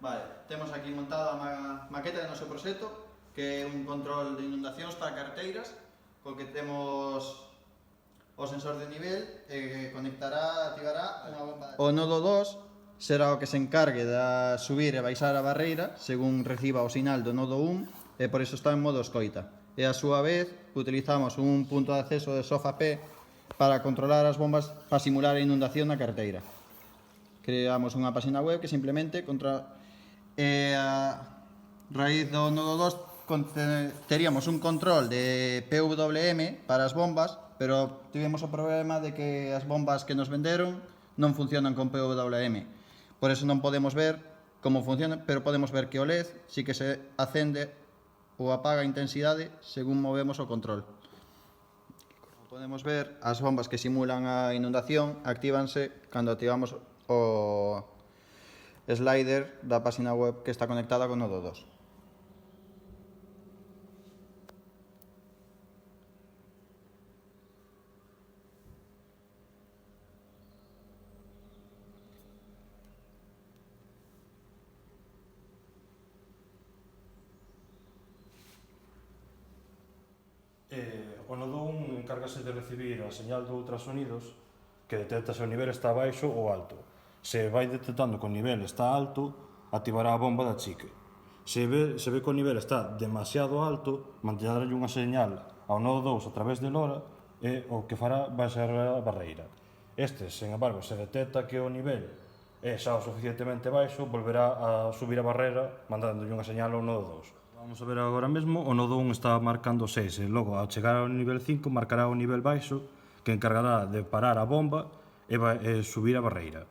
Vale, temos aquí montada a maqueta do noso proxecto, que é un control de inundacións para carreteiras, co que temos o sensor de nivel e conectará, activará unha bomba de... O nodo 2 será o que se encargue de subir e baixar a barreira según reciba o sinal do nodo 1 e por iso está en modo escoita. E a súa vez utilizamos un punto de acceso de SOFA-P para controlar as bombas para simular a inundación na carreteira. Creamos unha página web que simplemente a raíz do nodo 2 teríamos un control de PWM para as bombas, pero tivemos o problema de que as bombas que nos venderon non funcionan con PWM. Por eso non podemos ver como funciona, pero podemos ver que o LED sí que se acende ou apaga a intensidade según movemos o control. Como podemos ver, as bombas que simulan a inundación actívanse cando activamos o slider da página web que está conectada con nodo 2. O nodo 1 encárgase de recibir a señal do ultrasonidos que detecta se o nivel está baixo ou alto. Se vai detectando que o nivel está alto, activará a bomba de achique. Se ve que o nivel está demasiado alto, manterarlle unha señal ao nodo 2 a través de LoRa e o que fará baixar a barreira. Este, sen embargo, se detecta que o nivel é xa o suficientemente baixo, volverá a subir a barreira mandándolle unha señal ao nodo 2. Vamos a ver agora mesmo, o nodo 1 está marcando 6 e logo ao chegar ao nivel 5 marcará o nivel baixo que encargará de parar a bomba e subir a barreira.